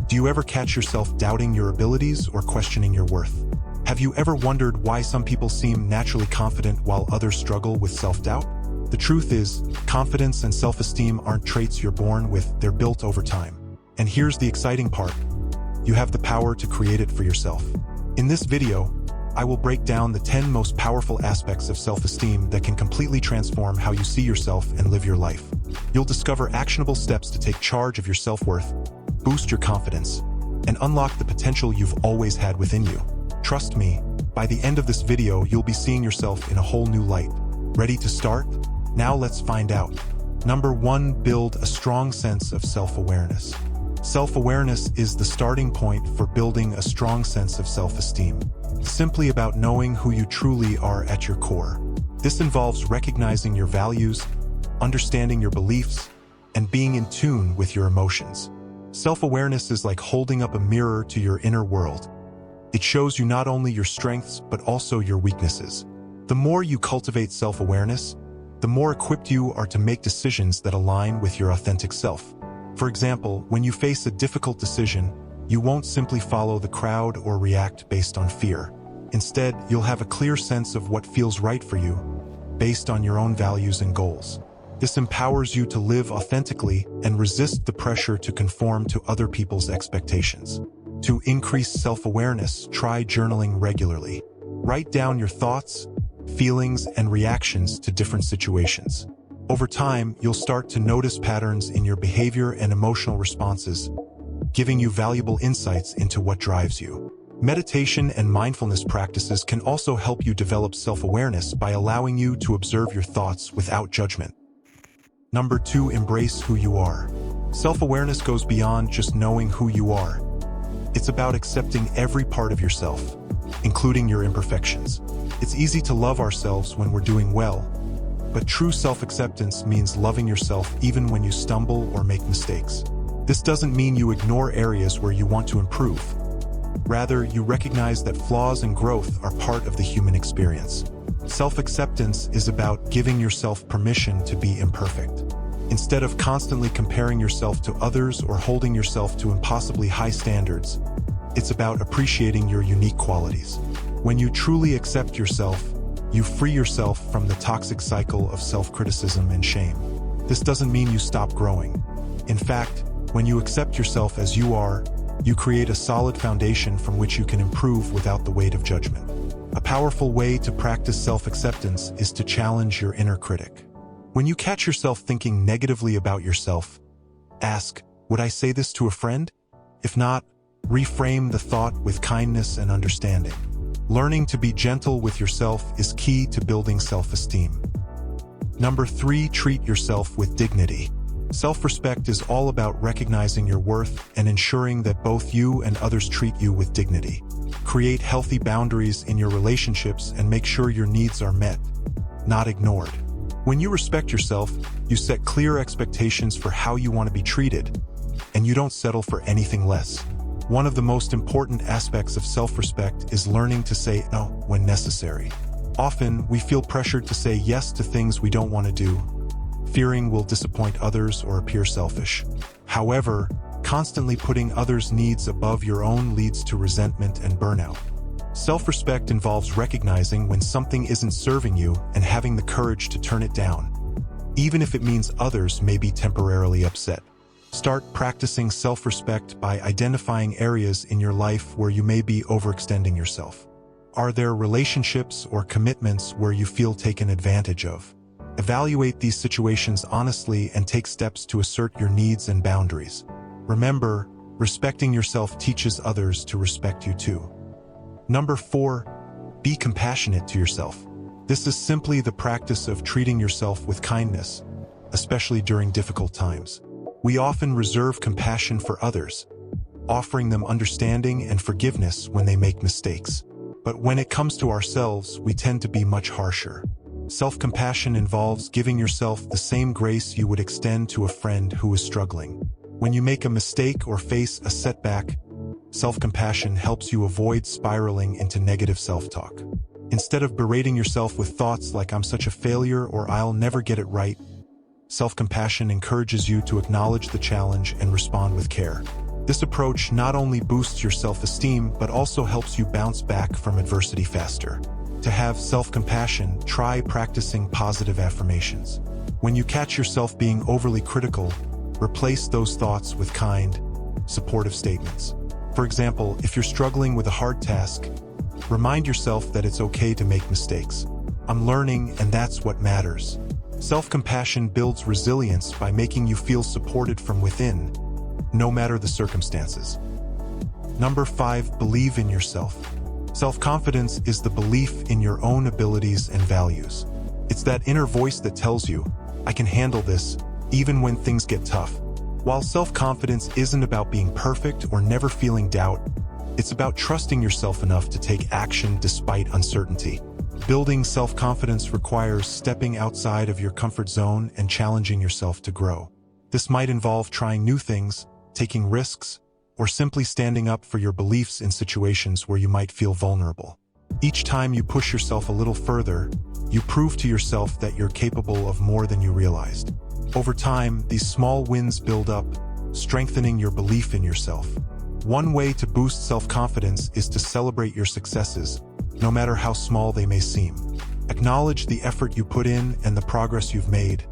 Do you ever catch yourself doubting your abilities or questioning your worth? Have you ever wondered why some people seem naturally confident while others struggle with self-doubt? The truth is, confidence and self-esteem aren't traits you're born with, they're built over time. And here's the exciting part. You have the power to create it for yourself. In this video, I will break down the 10 most powerful aspects of self-esteem that can completely transform how you see yourself and live your life. You'll discover actionable steps to take charge of your self-worth, boost your confidence, and unlock the potential you've always had within you. Trust me, by the end of this video, you'll be seeing yourself in a whole new light. Ready to start? Now let's find out. Number 1, build a strong sense of self-awareness. Self-awareness is the starting point for building a strong sense of self-esteem. Simply about knowing who you truly are at your core. This involves recognizing your values, understanding your beliefs, and being in tune with your emotions. Self-awareness is like holding up a mirror to your inner world. It shows you not only your strengths, but also your weaknesses. The more you cultivate self-awareness, the more equipped you are to make decisions that align with your authentic self. For example, when you face a difficult decision, you won't simply follow the crowd or react based on fear. Instead, you'll have a clear sense of what feels right for you, based on your own values and goals. This empowers you to live authentically and resist the pressure to conform to other people's expectations. To increase self-awareness, try journaling regularly. Write down your thoughts, feelings, and reactions to different situations. Over time, you'll start to notice patterns in your behavior and emotional responses, giving you valuable insights into what drives you. Meditation and mindfulness practices can also help you develop self-awareness by allowing you to observe your thoughts without judgment. Number 2, embrace who you are. Self-awareness goes beyond just knowing who you are. It's about accepting every part of yourself, including your imperfections. It's easy to love ourselves when we're doing well, but true self-acceptance means loving yourself even when you stumble or make mistakes. This doesn't mean you ignore areas where you want to improve. Rather, you recognize that flaws and growth are part of the human experience. Self-acceptance is about giving yourself permission to be imperfect. Instead of constantly comparing yourself to others or holding yourself to impossibly high standards, it's about appreciating your unique qualities. When you truly accept yourself, you free yourself from the toxic cycle of self-criticism and shame. This doesn't mean you stop growing. In fact, when you accept yourself as you are, you create a solid foundation from which you can improve without the weight of judgment. A powerful way to practice self-acceptance is to challenge your inner critic. When you catch yourself thinking negatively about yourself, ask, would I say this to a friend? If not, reframe the thought with kindness and understanding. Learning to be gentle with yourself is key to building self-esteem. Number 3, treat yourself with dignity. Self-respect is all about recognizing your worth and ensuring that both you and others treat you with dignity. Create healthy boundaries in your relationships and make sure your needs are met, not ignored. When you respect yourself, you set clear expectations for how you want to be treated, and you don't settle for anything less. One of the most important aspects of self-respect is learning to say no when necessary. Often, we feel pressured to say yes to things we don't want to do, fearing we'll disappoint others or appear selfish. However, constantly putting others' needs above your own leads to resentment and burnout. Self-respect involves recognizing when something isn't serving you and having the courage to turn it down, even if it means others may be temporarily upset. Start practicing self-respect by identifying areas in your life where you may be overextending yourself. Are there relationships or commitments where you feel taken advantage of? Evaluate these situations honestly and take steps to assert your needs and boundaries. Remember, respecting yourself teaches others to respect you too. Number 4, be compassionate to yourself. This is simply the practice of treating yourself with kindness, especially during difficult times. We often reserve compassion for others, offering them understanding and forgiveness when they make mistakes. But when it comes to ourselves, we tend to be much harsher. Self-compassion involves giving yourself the same grace you would extend to a friend who is struggling. When you make a mistake or face a setback, self-compassion helps you avoid spiraling into negative self-talk. Instead of berating yourself with thoughts like "I'm such a failure" or "I'll never get it right," self-compassion encourages you to acknowledge the challenge and respond with care. This approach not only boosts your self-esteem, but also helps you bounce back from adversity faster. To have self-compassion, try practicing positive affirmations. When you catch yourself being overly critical, replace those thoughts with kind, supportive statements. For example, if you're struggling with a hard task, remind yourself that it's okay to make mistakes. I'm learning, and that's what matters. Self-compassion builds resilience by making you feel supported from within, no matter the circumstances. Number 5, believe in yourself. Self-confidence is the belief in your own abilities and values. It's that inner voice that tells you, I can handle this, even when things get tough. While self-confidence isn't about being perfect or never feeling doubt, it's about trusting yourself enough to take action despite uncertainty. Building self-confidence requires stepping outside of your comfort zone and challenging yourself to grow. This might involve trying new things, taking risks, or simply standing up for your beliefs in situations where you might feel vulnerable. Each time you push yourself a little further, you prove to yourself that you're capable of more than you realized. Over time, these small wins build up, strengthening your belief in yourself. One way to boost self-confidence is to celebrate your successes, no matter how small they may seem. Acknowledge the effort you put in and the progress you've made,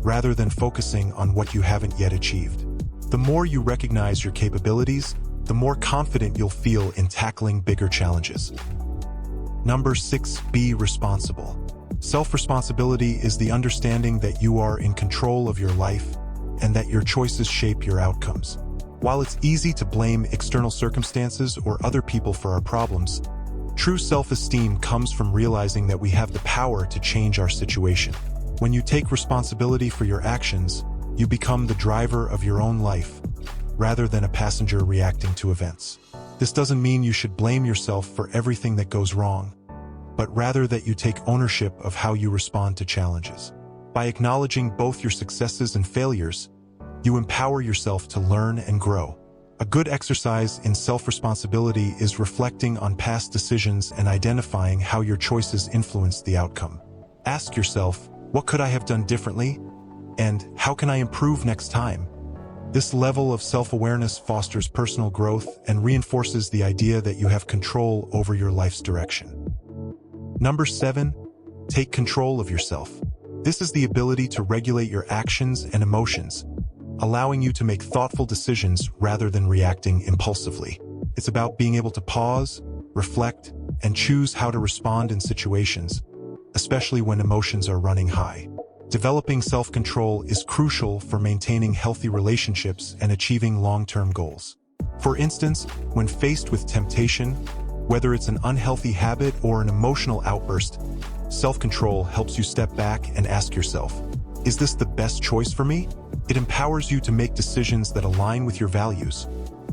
rather than focusing on what you haven't yet achieved. The more you recognize your capabilities, the more confident you'll feel in tackling bigger challenges. Number 6, be responsible. Self-responsibility is the understanding that you are in control of your life and that your choices shape your outcomes. While it's easy to blame external circumstances or other people for our problems, true self-esteem comes from realizing that we have the power to change our situation. When you take responsibility for your actions, you become the driver of your own life, rather than a passenger reacting to events. This doesn't mean you should blame yourself for everything that goes wrong, but rather that you take ownership of how you respond to challenges. By acknowledging both your successes and failures, you empower yourself to learn and grow. A good exercise in self-responsibility is reflecting on past decisions and identifying how your choices influenced the outcome. Ask yourself, what could I have done differently? And how can I improve next time? This level of self-awareness fosters personal growth and reinforces the idea that you have control over your life's direction. Number 7, take control of yourself. This is the ability to regulate your actions and emotions, allowing you to make thoughtful decisions rather than reacting impulsively. It's about being able to pause, reflect, and choose how to respond in situations, especially when emotions are running high. Developing self-control is crucial for maintaining healthy relationships and achieving long-term goals. For instance, when faced with temptation, whether it's an unhealthy habit or an emotional outburst, self-control helps you step back and ask yourself, is this the best choice for me? It empowers you to make decisions that align with your values,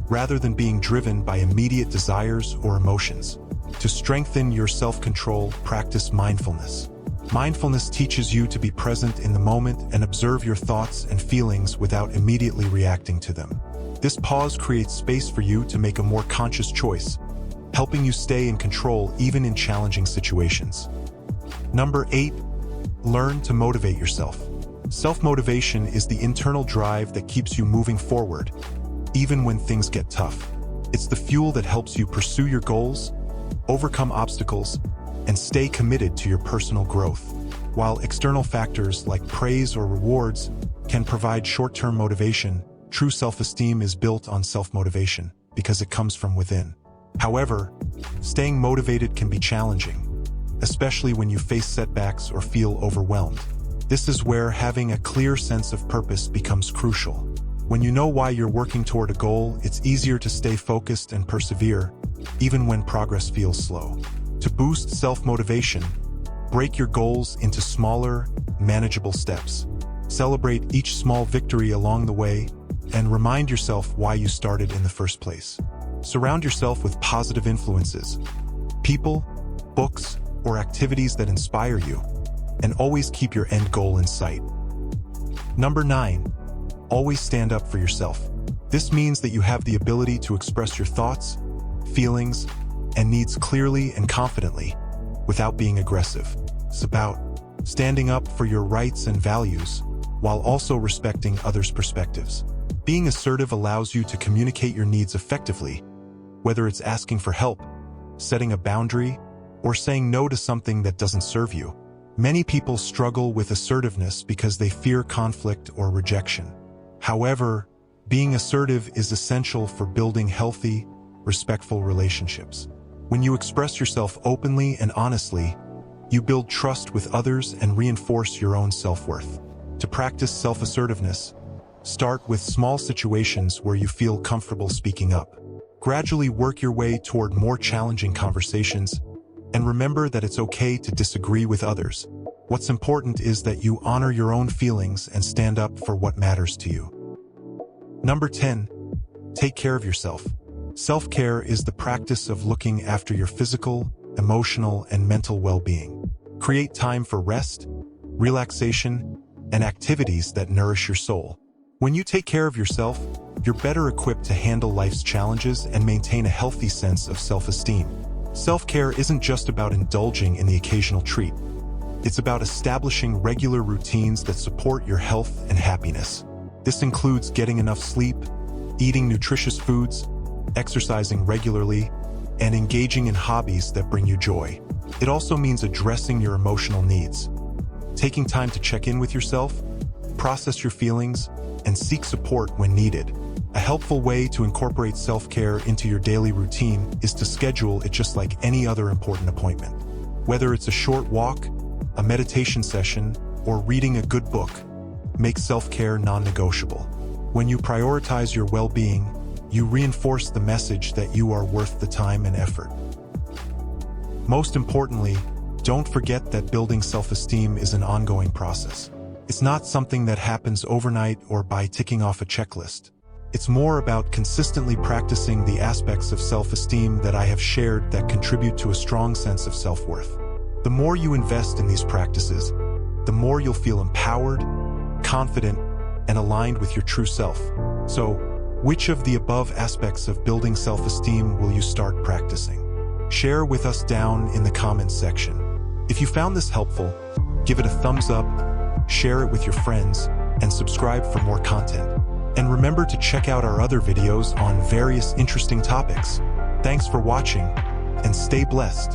rather than being driven by immediate desires or emotions. To strengthen your self-control, practice mindfulness. Mindfulness teaches you to be present in the moment and observe your thoughts and feelings without immediately reacting to them. This pause creates space for you to make a more conscious choice, helping you stay in control even in challenging situations. Number 8, learn to motivate yourself. Self-motivation is the internal drive that keeps you moving forward, even when things get tough. It's the fuel that helps you pursue your goals, overcome obstacles, and stay committed to your personal growth. While external factors like praise or rewards can provide short-term motivation, true self-esteem is built on self-motivation because it comes from within. However, staying motivated can be challenging, especially when you face setbacks or feel overwhelmed. This is where having a clear sense of purpose becomes crucial. When you know why you're working toward a goal, it's easier to stay focused and persevere, even when progress feels slow. To boost self-motivation, break your goals into smaller, manageable steps. Celebrate each small victory along the way, and remind yourself why you started in the first place. Surround yourself with positive influences, people, books, or activities that inspire you, and always keep your end goal in sight. Number 9, always stand up for yourself. This means that you have the ability to express your thoughts, feelings, and needs clearly and confidently, without being aggressive. It's about standing up for your rights and values, while also respecting others' perspectives. Being assertive allows you to communicate your needs effectively, whether it's asking for help, setting a boundary, or saying no to something that doesn't serve you. Many people struggle with assertiveness because they fear conflict or rejection. However, being assertive is essential for building healthy, respectful relationships. When you express yourself openly and honestly, you build trust with others and reinforce your own self-worth. To practice self-assertiveness, start with small situations where you feel comfortable speaking up. Gradually work your way toward more challenging conversations, and remember that it's okay to disagree with others. What's important is that you honor your own feelings and stand up for what matters to you. Number 10. Take care of yourself. Self-care is the practice of looking after your physical, emotional, and mental well-being. Create time for rest, relaxation, and activities that nourish your soul. When you take care of yourself, you're better equipped to handle life's challenges and maintain a healthy sense of self-esteem. Self-care isn't just about indulging in the occasional treat. It's about establishing regular routines that support your health and happiness. This includes getting enough sleep, eating nutritious foods, exercising regularly, and engaging in hobbies that bring you joy. It also means addressing your emotional needs. Taking time to check in with yourself, process your feelings, and seek support when needed. A helpful way to incorporate self-care into your daily routine is to schedule it just like any other important appointment. Whether it's a short walk, a meditation session, or reading a good book, make self-care non-negotiable. When you prioritize your well-being, you reinforce the message that you are worth the time and effort. Most importantly, don't forget that building self-esteem is an ongoing process. It's not something that happens overnight or by ticking off a checklist. It's more about consistently practicing the aspects of self-esteem that I have shared that contribute to a strong sense of self-worth. The more you invest in these practices, the more you'll feel empowered, confident, and aligned with your true self. So, which of the above aspects of building self-esteem will you start practicing? Share with us down in the comments section. If you found this helpful, give it a thumbs up, share it with your friends, and subscribe for more content. And remember to check out our other videos on various interesting topics. Thanks for watching, and stay blessed.